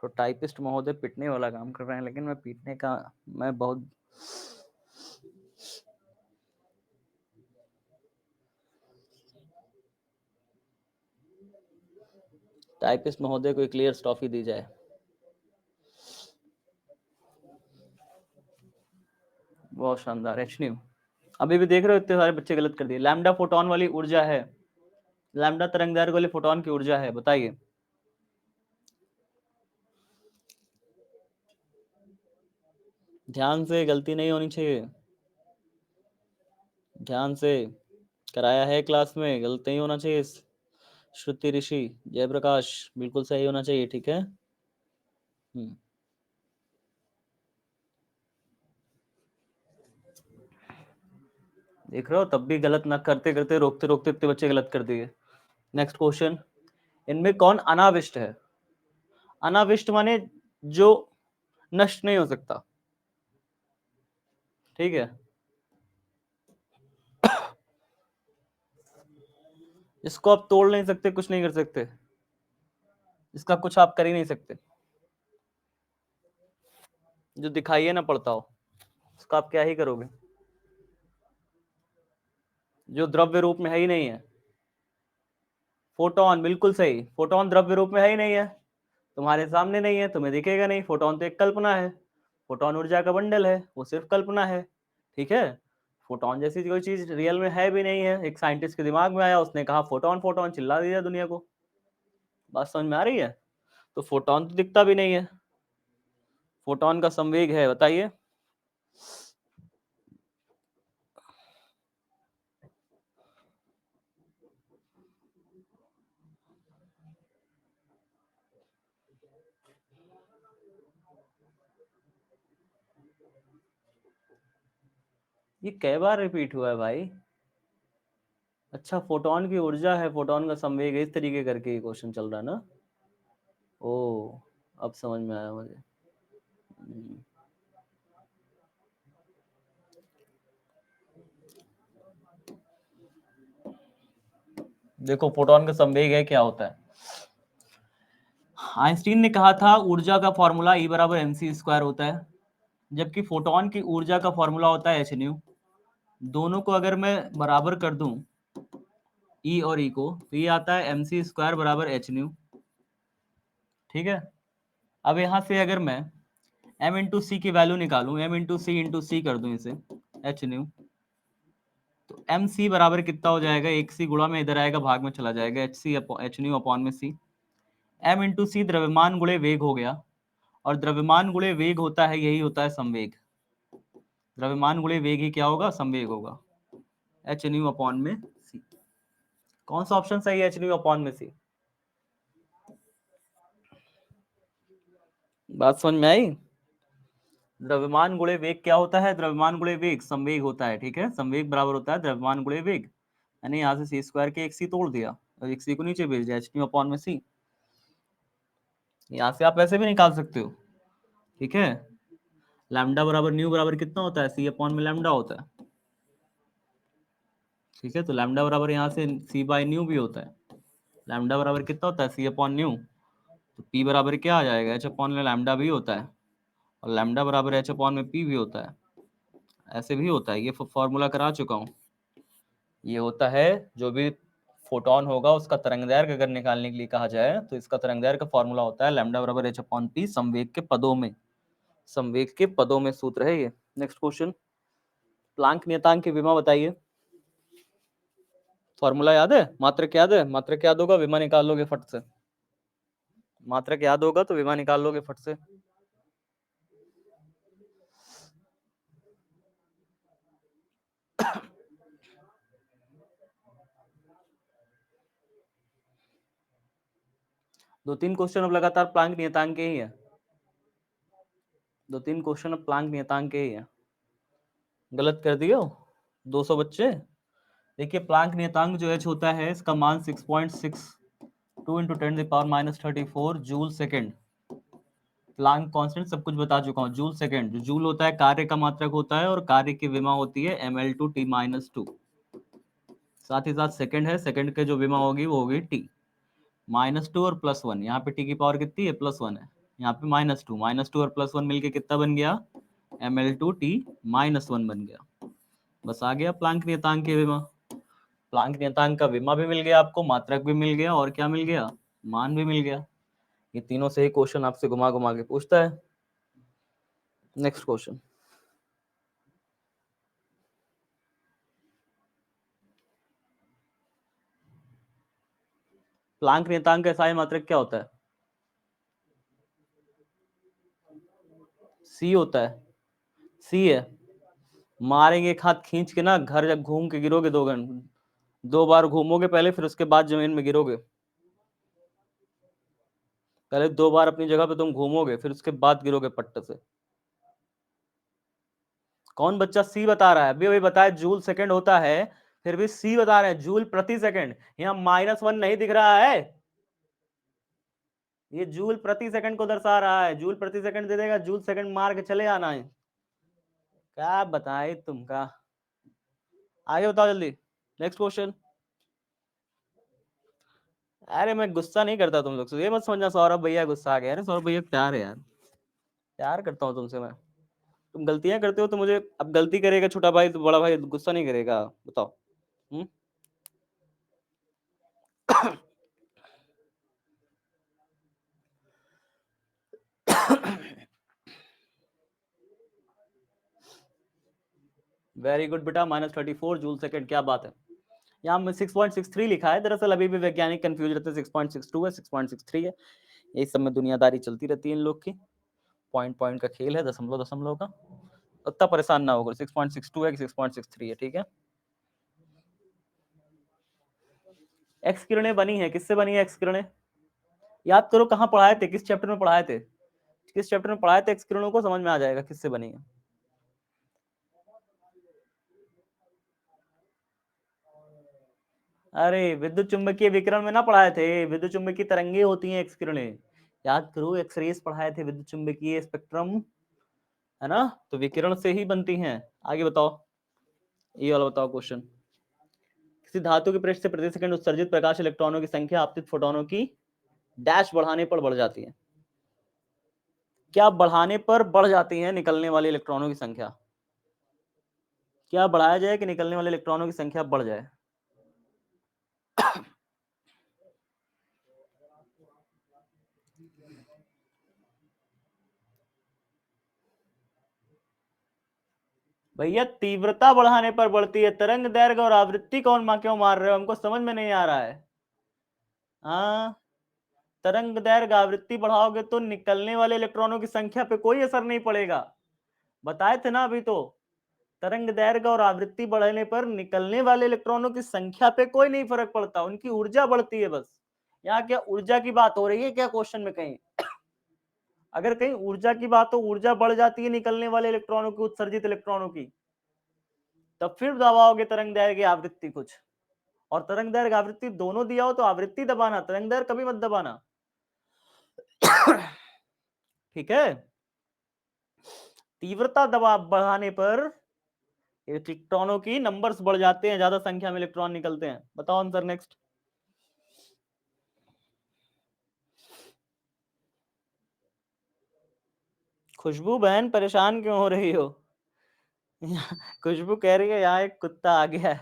A: तो टाइपिस्ट महोदय पिटने वाला काम कर रहे हैं, लेकिन मैं पीटने का मैं बहुत टाइपिस्ट महोदय को क्लियर ट्रॉफी दी जाए। बहुत शानदार। एच न्यू अभी भी देख रहे हो, इतने सारे बच्चे गलत कर दिए। लैम्डा फोटोन वाली ऊर्जा है, लैम्डा तरंग दैर्घ्य वाली फोटोन की ऊर्जा है, बताइए। ध्यान से, गलती नहीं होनी चाहिए, ध्यान से कराया है क्लास में, गलत नहीं होना चाहिए। श्रुति ऋषि जयप्रकाश बिल्कुल सही होना चाहिए, ठीक है। देख रहे हो, तब भी गलत ना करते करते, रोकते रोकते इतने बच्चे गलत कर दिए। नेक्स्ट क्वेश्चन, इनमें कौन अनाविष्ट है? अनाविष्ट माने जो नष्ट नहीं हो सकता, ठीक है। इसको आप तोड़ नहीं सकते, कुछ नहीं कर सकते, इसका कुछ आप कर ही नहीं सकते। जो दिखाइए ना पड़ता हो, उसका आप क्या ही करोगे? जो द्रव्य रूप में है ही नहीं है। फोटोन, बिल्कुल सही। फोटोन द्रव्य रूप में है ही नहीं है, तुम्हारे सामने नहीं है, तुम्हें दिखेगा नहीं। फोटोन तो एक कल्पना है, फोटोन ऊर्जा का बंडल है, वो सिर्फ कल्पना है, ठीक है। फोटोन जैसी कोई चीज रियल में है भी नहीं है, एक साइंटिस्ट के दिमाग में आया, उसने कहा फोटोन फोटोन, चिल्ला दिया दुनिया को। बात समझ में आ रही है? तो फोटोन तो दिखता भी नहीं है, फोटोन का संवेग है, बताइए। ये कई बार रिपीट हुआ है भाई। अच्छा, फोटोन की ऊर्जा है, फोटोन का संवेग है, इस तरीके करके ये क्वेश्चन चल रहा है ना। ओ, अब समझ में आया मुझे। देखो फोटोन का संवेग है, क्या होता है। आइंस्टीन ने कहा था ऊर्जा का फॉर्मूला E बराबर mc² होता है, जबकि फोटोन की ऊर्जा का फॉर्मूला होता है h न्यू। दोनों को अगर मैं बराबर कर दूं, E और E को, तो ये आता है mc² बराबर h न्यू, ठीक है। अब यहाँ से अगर मैं m इंटू सी की वैल्यू निकालूं, m इंटू सी कर दूं इसे, h न्यू, तो एम सी बराबर कितना हो जाएगा? एक सी गुणा में इधर आएगा, भाग में चला जाएगा, एच न्यू अपॉन में सी। एम इंटू सी द्रव्यमान गुणे वेग हो गया, और द्रव्यमान गुणे वेग होता है, यही होता है संवेग। द्रव्यमान गुणे वेग ही क्या होगा? संवेग होगा, एच न्यू अपॉन में सी। कौन सा ऑप्शन सही है? एच न्यू अपॉन में सी। बात समझ में आई? द्रव्यमान गुणे वेग क्या होता है? द्रव्यमान गुणे वेग संवेग होता है, ठीक है। संवेग बराबर होता है द्रव्यमान गुणे वेग। यानी यहाँ से सी स्क्वायर के एक सी तोड़ दिया और एक सी को नीचे भेज दिया, एच न्यू अपॉन में सी। यहाँ से आप वैसे भी निकाल सकते हो, ठीक है। लैम्डा बराबर न्यू बराबर कितना होता है? सी अपॉन में लैम्डा होता है, ठीक है। तो लैम्डा बराबर यहाँ से सी बाई न्यू भी होता है। लैम्डा बराबर कितना होता है? सी अपॉन न्यू। तो पी बराबर क्या आ जाएगा? एच अपॉन में लैम्डा भी होता है, और लैम्डा बराबर एच अपॉन में पी भी होता है। ऐसे भी होता है, ये फॉर्मूला करा चुका हूँ। ये होता है जो भी फोटोन होगा उसका तरंगदैर्घ्य अगर निकालने के लिए कहा जाए, तो इसका तरंगदैर्घ्य का फॉर्मूला होता है लैम्डा बराबर एच अपॉन पी, संवेग के पदों में, संवेग के पदों में सूत्र है ये। नेक्स्ट क्वेश्चन, प्लांक नियतांक की विमा बताइए। फॉर्मूला याद है? मात्रक याद है? मात्रक याद होगा, विमा निकाल लोगे फट से। मात्रक याद होगा तो विमा निकाल लोगे फट से। दो तीन क्वेश्चन अब लगातार प्लांक नियतांक के ही है, दो तीन क्वेश्चन अब प्लांक नियतांक के ही है। गलत कर दियो 200 बच्चे। देखिए प्लांक नियतांक जो एच होता है, इसका मान 6.6 2 × 10⁻34 जूल सेकेंड। प्लांक कांस्टेंट सब कुछ बता चुका हूँ। जूल सेकेंड, जो जूल होता है कार्य का मात्रक होता है और कार्य की विमा होती है ml/t-2। साथ ही साथ सेकेंड है, सेकेंड के जो विमा होगी वो होगी t -2 और +1। यहाँ पे t की पावर कितनी है? +1 है। यहाँ पे -2 और +1 मिलके कितना बन गया? ml/t-1 बन गया। बस आ गया प्लांक नियतांक की विमा। प्लांक नियतांक का विमा भी मिल गया आपको, मात्रक भी मिल गया और क्या मिल गया? मान भी मिल गया। ये तीनों से ही क्वेश्चन आपसे घुमा घुमा के पूछता है। नेक्स्ट क्वेश्चन, प्लांक नियतांक का SI मात्रक क्या होता है? C होता है। C है। मारेंगे एक हाथ खींच के ना, घर जब घूम के गिरोगे 2 घंटे, 2 बार घूमोगे पहले, फिर उसके बाद जमीन में गिरोगे। पहले 2 बार अपनी जगह पे तुम घूमोगे, फिर उसके बाद गिरोगे पट्टे से। कौन बच्चा सी बता रहा है? अभी अभी बताया जूल सेकंड होता है, फिर भी सी बता रहे हैं, जूल प्रति सेकंड। यहाँ -1 नहीं दिख रहा है, ये जूल प्रति सेकंड को दर्शा रहा है। जूल प्रति सेकंड दे देगा, जूल सेकंड मार के चले आना है। क्या बताए तुमका, आगे बताओ जल्दी। Next question. अरे मैं गुस्सा नहीं करता तुम लोग से, ये मत समझना सौरभ भैया गुस्सा आ गया। अरे सौरभ भैया प्यार है यार, प्यार करता हूँ तुमसे मैं। तुम गलतियां करते हो तो मुझे, अब गलती करेगा छोटा भाई तो बड़ा भाई गुस्सा नहीं करेगा? बताओ। वेरी गुड बेटा, -34 जूल सेकंड, क्या बात है। यहाँ में 6.63 लिखा है, दरअसल अभी भी वैज्ञानिक कंफ्यूज रहते हैं। 6.62 है, 6.63 है। यही सब में दुनियादारी चलती रहती है इन लोग की। पॉइंट पॉइंट का खेल है, दशमलव दशमलव का। उतना परेशान ना होकर, 6.62 है कि 6.63 है, ठीक है। एक्स किरणें बनी है, किससे बनी है एक्स किरणें? याद करो कहाँ पढ़ाए थे, किस चैप्टर में पढ़ाए थे, किस चैप्टर में पढ़ाए थे एक्स किरणों को, समझ में आ जाएगा किससे बनी है। अरे विद्युत चुंबकीय विकिरण में ना पढ़ाए थे, विद्युत चुंबकीय तरंगे होती हैं एक्स किरणें। याद करो, एक्सरेज पढ़ाए थे, विद्युत चुंबकीय स्पेक्ट्रम, है ना, तो विकिरण से ही बनती हैं। आगे बताओ, ये वाला बताओ क्वेश्चन। किसी धातु के पृष्ठ से प्रति सेकंड उत्सर्जित प्रकाश इलेक्ट्रॉनों की संख्या आपतित फोटोनों की डैश बढ़ाने पर बढ़ जाती है। क्या बढ़ाने पर बढ़ जाती है निकलने वाले इलेक्ट्रॉनों की संख्या? क्या बढ़ाया जाए कि निकलने वाले इलेक्ट्रॉनों की संख्या बढ़ जाए? भैया तीव्रता बढ़ाने पर बढ़ती है, तरंग दैर्घ्य और आवृत्ति कौन क्यों मार रहे हो, हमको समझ में नहीं आ रहा है। हाँ, तरंग दैर्घ्य आवृत्ति बढ़ाओगे तो निकलने वाले इलेक्ट्रॉनों की संख्या पे कोई असर नहीं पड़ेगा। बताए थे ना अभी तो, तरंग दैर्घ्य और आवृत्ति बढ़ने पर निकलने वाले इलेक्ट्रॉनों की संख्या पे कोई नहीं फर्क पड़ता, उनकी ऊर्जा बढ़ती है बस। यहाँ क्या ऊर्जा की बात हो रही है क्या क्वेश्चन में कहीं? अगर कहीं ऊर्जा की बात हो, ऊर्जा बढ़ जाती है निकलने वाले इलेक्ट्रॉनों की, उत्सर्जित इलेक्ट्रॉनों की, तब फिर दबाओगे तरंग दैर्घ्य आवृत्ति कुछ, और तरंग दैर्घ्य आवृत्ति दोनों दिया हो तो आवृत्ति दबाना, तरंग दैर्घ्य कभी मत दबाना। ठीक है। तीव्रता दबाव बढ़ाने पर इलेक्ट्रॉनों की नंबर्स बढ़ जाते हैं, ज्यादा संख्या में इलेक्ट्रॉन निकलते हैं। बताओ आंसर नेक्स्ट। खुशबू बहन परेशान क्यों हो रही हो? खुशबू कह रही है यहाँ एक कुत्ता आ गया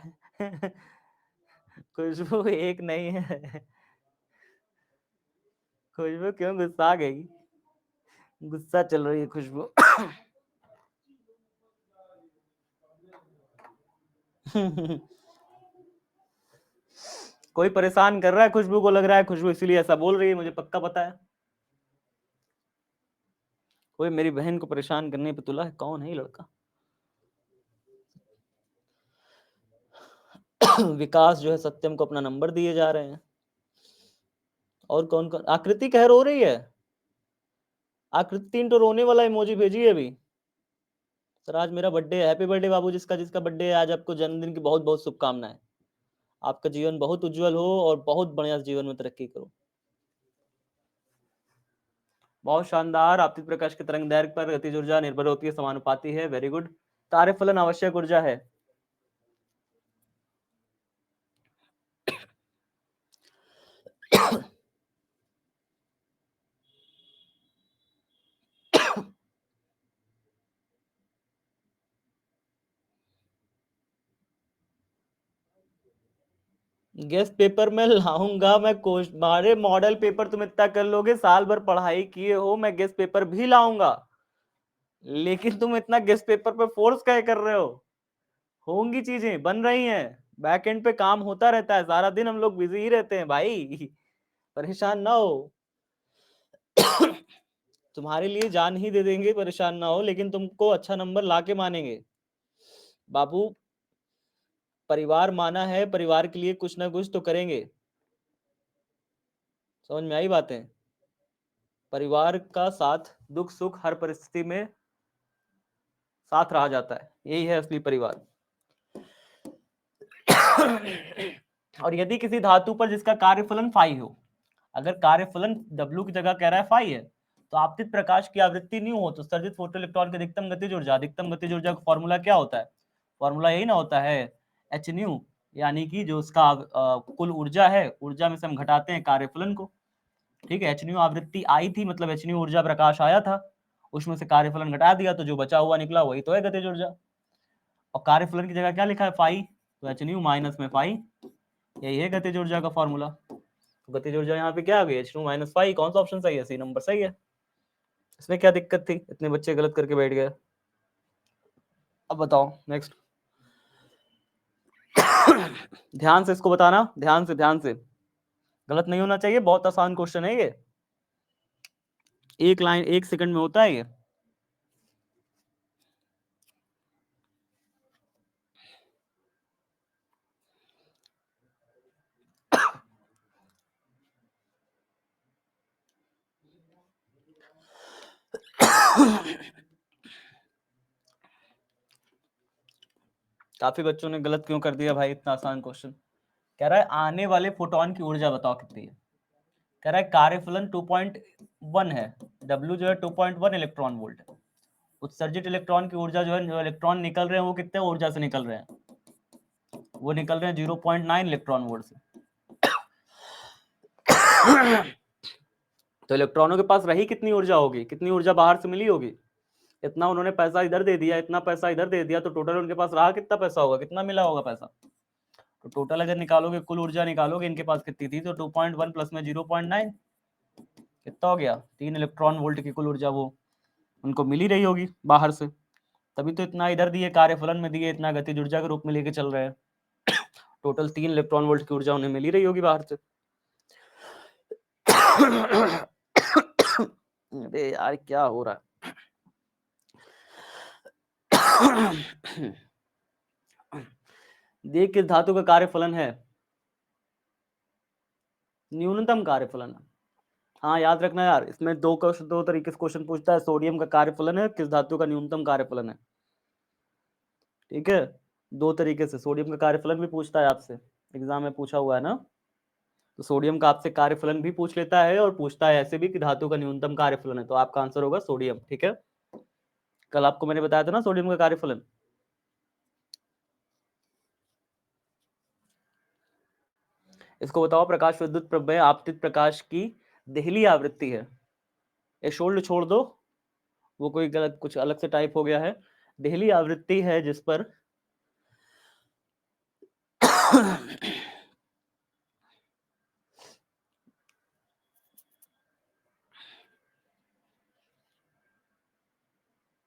A: है। खुशबू एक नहीं है। खुशबू क्यों गुस्सा आ गई? गुस्सा चल रही है खुशबू। कोई परेशान कर रहा है खुशबू को, लग रहा है खुशबू इसीलिए ऐसा बोल रही है, मुझे पक्का पता है। कोई मेरी बहन को परेशान करने पे तुला है, कौन है ये लड़का? विकास जो है सत्यम को अपना नंबर दिए जा रहे हैं। और कौन कौन? आकृति कह रो रही है, आकृति 3 तो रोने वाला इमोजी भेजी है अभी। सर आज मेरा बर्थडे है, हैप्पी बर्थडे बाबू, जिसका जिसका बर्थडे है आज, आपको जन्मदिन की बहुत बहुत शुभकामनाएं। आपका जीवन बहुत उज्जवल हो और बहुत बढ़िया जीवन में तरक्की करो। बहुत शानदार। आपतित प्रकाश के तरंग दैर्घ्य पर गतिज ऊर्जा निर्भर होती है, समानुपाती है। Very good. कार्यफलन आवश्यक ऊर्जा है। गेस्ट पेपर में लाऊंगा मैं, मारे मॉडल पेपर तुम इतना कर लोगे, साल भर पढ़ाई किए हो, मैं गेस्ट पेपर भी लाऊंगा। लेकिन तुम इतना गेस्ट पेपर पे फोर्स क्या कर रहे हो? होंगी चीजें, बन रही हैं, बैक एंड पे काम होता रहता है, सारा दिन हम लोग बिजी ही रहते हैं भाई। परेशान ना हो। तुम्हारे लिए जान ही दे देंगे, परेशान ना हो, लेकिन तुमको अच्छा नंबर लाके मानेंगे बाबू। परिवार माना है, परिवार के लिए कुछ ना कुछ तो करेंगे। समझ में आई बातें? परिवार का साथ दुख सुख हर परिस्थिति में साथ रहा जाता है, यही है असली परिवार। और यदि किसी धातु पर जिसका कार्यफलन फाई हो, अगर कार्यफलन W की जगह कह रहा है फाई है, तो आपतित प्रकाश की आवृत्ति न्यू हो, तो सर्जित फोटो इलेक्ट्रॉन की अधिकतम गतिज ऊर्जा, अधिकतम गतिज ऊर्जा का फॉर्मूला क्या होता है? फॉर्मूला यही ना होता है, एच न्यू, यानी कि जो उसका कुल ऊर्जा है, ऊर्जा में से हम घटाते हैं कार्यफलन को। ठीक है, एच न्यू आवृत्ति आई थी, मतलब एच न्यू ऊर्जा प्रकाश आया था, उसमें से कार्यफलन घटा दिया, तो जो बचा हुआ निकला वही तो है गतिज ऊर्जा। और कार्यफलन की जगह क्या लिखा है? फाई, तो एच न्यू माइनस में फाई, यही है गतिज ऊर्जा का फॉर्मूला। गतिज ऊर्जा यहाँ पे क्या आ गई? H two minus five. कौन सा ऑप्शन सही है? सी नंबर सही है। इसमें क्या दिक्कत थी? इतने बच्चे गलत करके बैठ गए। अब बताओ नेक्स्ट। ध्यान से इसको बताना, ध्यान से, ध्यान से, गलत नहीं होना चाहिए। बहुत आसान क्वेश्चन है ये, एक लाइन 1 सेकंड में होता है ये। काफी बच्चों ने गलत क्यों कर दिया भाई? इतना आसान क्वेश्चन कह रहा है आने वाले फोटोन की ऊर्जा बताओ कितनी है। कह रहा है कार्यफलन 2.1 है, W जो है 2.1 इलेक्ट्रॉन वोल्ट है। उत्सर्जित इलेक्ट्रॉन की ऊर्जा जो है, जो इलेक्ट्रॉन निकल रहे हैं वो कितने ऊर्जा से निकल रहे हैं? वो निकल रहे हैं 0.9 इलेक्ट्रॉन वोल्ट से। तो इलेक्ट्रॉनों के पास रही कितनी ऊर्जा होगी? कितनी ऊर्जा बाहर से मिली होगी? इतना उन्होंने पैसा इधर दे दिया, इतना पैसा इधर दे दिया, तो टोटल उनके पास रहा कितना पैसा होगा? कितना मिला होगा पैसा? तो टोटल अगर निकालोगे, कुल ऊर्जा निकालोगे इनके पास कितनी थी, तो 2.1 प्लस में 0.9 कितना हो गया? 3 इलेक्ट्रॉन वोल्ट की कुल ऊर्जा वो उनको मिल ही रही होगी बाहर से, तभी तो इतना इधर दिए, कार्यफलन में दिए, इतना गतिज ऊर्जा के रूप में लेके चल रहे हैं। टोटल 3 इलेक्ट्रॉन वोल्ट की ऊर्जा उन्हें मिल ही रही होगी बाहर से। अरे यार क्या हो रहा है? देख किस धातु का कार्यफलन है? न्यूनतम कार्यफलन है। हाँ याद रखना यार, इसमें दो तरीके से क्वेश्चन पूछता है। सोडियम का कार्यफलन है, किस धातु का न्यूनतम कार्यफलन है। ठीक है, दो तरीके से सोडियम का कार्यफलन भी पूछता है आपसे, एग्जाम में पूछा हुआ है ना। तो सोडियम का आपसे कार्यफलन भी पूछ लेता है, और पूछता है ऐसे भी कि धातु का न्यूनतम कार्यफलन है, तो आपका आंसर होगा सोडियम। ठीक है, कल आपको मैंने बताया था ना सोडियम का कार्यफलन। इसको बताओ, प्रकाश विद्युत प्रमेय आपतित प्रकाश की देहली आवृत्ति है। ये शोल्ड छोड़ दो, वो कोई गलत कुछ अलग से टाइप हो गया है। देहली आवृत्ति है जिस पर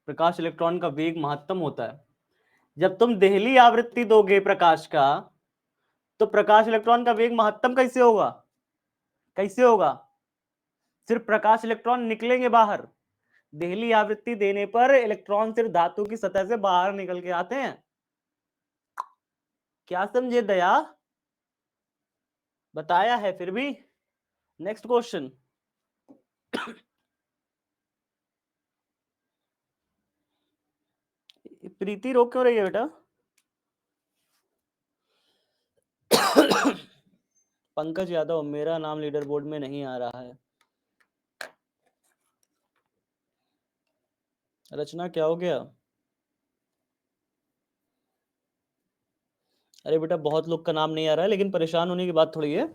A: प्रकाश इलेक्ट्रॉन का वेग महत्तम होता है। जब तुम देहली आवृत्ति दोगे प्रकाश का, तो प्रकाश इलेक्ट्रॉन का वेग महत्तम कैसे होगा? कैसे होगा? सिर्फ प्रकाश इलेक्ट्रॉन निकलेंगे बाहर। देहली आवृत्ति देने पर इलेक्ट्रॉन सिर्फ धातु की सतह से बाहर निकल के आते हैं। क्या समझे दया? बताया है फिर भी। Next question. प्रीति रो क्यों रही है बेटा? पंकज यादव, मेरा नाम लीडर बोर्ड में नहीं आ रहा है। रचना क्या हो गया? अरे बेटा बहुत लोग का नाम नहीं आ रहा है, लेकिन परेशान होने की बात थोड़ी है।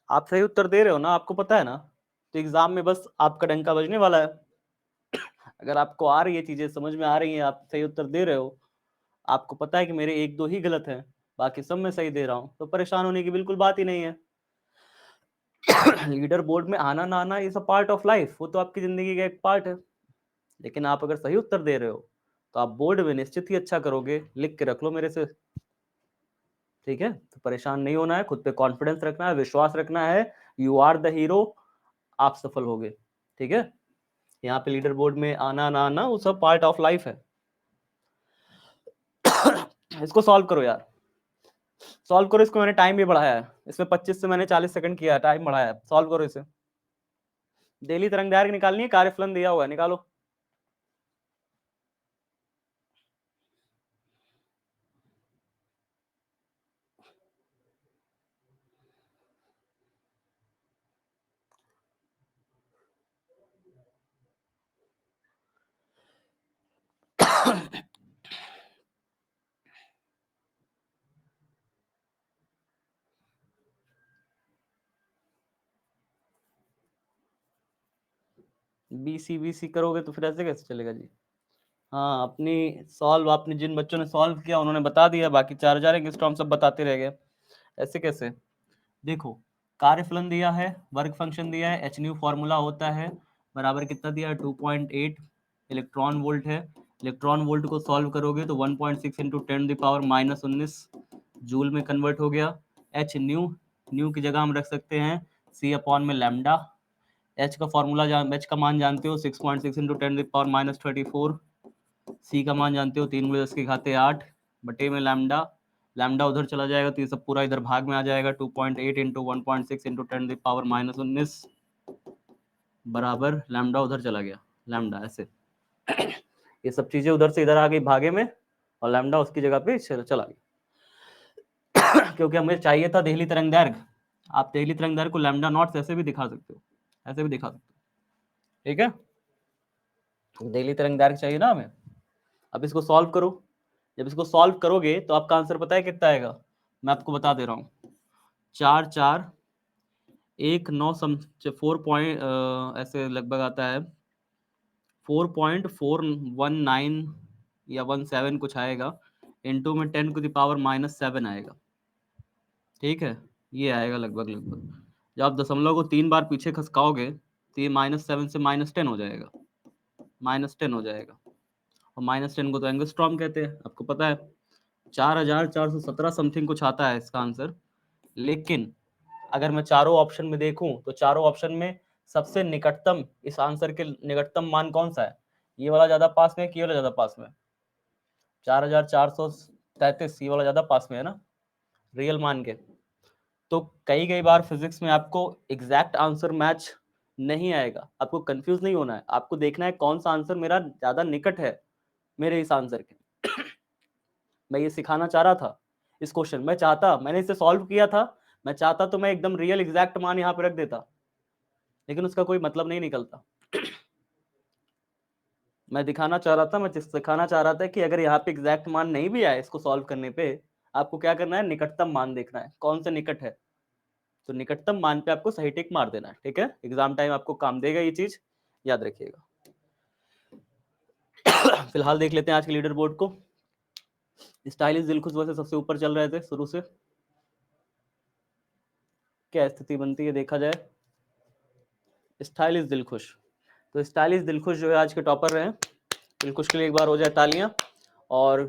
A: आप सही उत्तर दे रहे हो ना, आपको पता है ना, तो एग्जाम में बस आपका डंका बजने वाला है। अगर आपको आ रही है चीजें, समझ में आ रही हैं, आप सही उत्तर दे रहे हो, आपको पता है कि मेरे एक दो ही गलत हैं, बाकी सब मैं सही दे रहा हूं, तो परेशान होने की बिल्कुल बात ही नहीं है। लीडर बोर्ड में आना ना आना is a part of life, वो तो आपकी जिंदगी का एक पार्ट है। लेकिन आप अगर सही उत्तर दे रहे हो तो आप बोर्ड में निश्चित ही अच्छा करोगे, लिख के रख लो मेरे से। ठीक है, तो परेशान नहीं होना है, खुद पे कॉन्फिडेंस रखना है, विश्वास रखना है। यू आर द हीरो, आप सफल होगे। ठीक है, यहाँ पे लीडर बोर्ड में आना ना आना वो सब पार्ट ऑफ लाइफ है। इसको सॉल्व करो यार, सॉल्व करो इसको। मैंने टाइम भी बढ़ाया है, इसमें 25 से मैंने 40 सेकंड किया, टाइम बढ़ाया है। सॉल्व करो इसे। डेली तरंग दैर्घ्य निकालनी है, कार्यफलन दिया हुआ है, निकालो। बीसी बीसी करोगे तो फिर ऐसे कैसे चलेगा जी? हाँ, अपनी सॉल्व, आपने जिन बच्चों ने सॉल्व किया उन्होंने बता दिया, बाकी 4 एंगस्ट्रॉम सब बताते रह गए। ऐसे कैसे? देखो, कार्यफलन दिया है, वर्क फंक्शन दिया है, एच न्यू फॉर्मूला होता है, बराबर कितना दिया है 2.8 इलेक्ट्रॉन वोल्ट है। इलेक्ट्रॉन वोल्ट को सॉल्व करोगे तो 1.6 इंटू 10⁻⁻19 जूल में कन्वर्ट हो गया। एच न्यू, न्यू की जगह हम रख सकते हैं सी अपॉन में लैम्डा। एच का फॉर्मूला एच का मान जानते हो 6.6 इंटू 10⁻⁻34। सी का मान जानते हो 3 × 10⁸ बटे में लैम्डा। लैम्डा उधर चला जाएगा तो ये सब पूरा इधर भाग में आ जाएगा। 2.8 इंटू 1.6 इंटू 10⁻⁻19 बराबर लैम्डा उधर चला गया, लैम्डा ऐसे। ये सब चीजें उधर से इधर आ गई भागे में, और लैम्डा उसकी जगह पे चला गया। क्योंकि हमें चाहिए था देहली तरंग दैर्घ्य। आप देहली तरंग दैर्घ्य को लैम्डा नॉट से ऐसे भी दिखा सकते हो, ऐसे भी दिखा सकते हो। ठीक है, देहली तरंग दैर्घ्य चाहिए ना हमें। अब इसको सॉल्व करो। जब इसको सॉल्व करोगे तो आपका आंसर पता है कितना आएगा? मैं आपको बता दे रहा हूँ। 4 4 1 9 सम 4 ऐसे लगभग आता है 4.419 या 17 कुछ आएगा, इनटू में 10⁻⁻7 आएगा। ठीक है, ये आएगा लगभग लगभग। जब आप दशमलव को 3 बार पीछे खसकाओगे तो ये -7 से -10 हो जाएगा, -10 हो जाएगा। और -10 को तो एंगस्ट्रॉम कहते हैं, आपको पता है। 4417 समथिंग कुछ आता है इसका आंसर। लेकिन अगर मैं चारों ऑप्शन में देखूं तो चारों ऑप्शन में सबसे निकटतम, इस आंसर के निकटतम मान कौन सा है? ये वाला ज्यादा पास में, ये वाला ज्यादा पास में? 4433, ये वाला ज्यादा पास में है ना, रियल मान के। तो कई कई बार फिजिक्स में आपको एग्जैक्ट आंसर मैच नहीं आएगा, आपको कंफ्यूज नहीं होना है, आपको देखना है कौन सा आंसर मेरा ज्यादा निकट है मेरे इस आंसर के। मैं ये सिखाना चाह रहा था इस क्वेश्चन, मैं चाहता, मैंने इसे सॉल्व किया था, मैं चाहता तो मैं एकदम रियल एग्जैक्ट मान यहाँ पे रख देता, लेकिन उसका कोई मतलब नहीं निकलता। मैं दिखाना चाह रहा था, मैं सिखाना चाह रहा था कि अगर यहाँ पे एग्जैक्ट मान नहीं भी आए इसको सॉल्व करने पे, आपको क्या करना है, निकटतम मान देखना है कौन सा निकट है। तो निकटतम मान पे आपको सही टिक मार देना है। ठीक है, एग्जाम टाइम आपको काम देगा ये चीज, याद रखिएगा। फिलहाल देख लेते हैं आज के लीडर बोर्ड को। स्टाइलिश दिलखुश वैसे सबसे ऊपर चल रहे थे शुरू से, क्या स्थिति बनती है देखा जाए। स्टाइलिश दिलखुश, तो स्टाइलिश दिलखुश जो है आज के टॉपर रहे हैं। दिलखुश के लिए एक बार हो जाए तालियां। और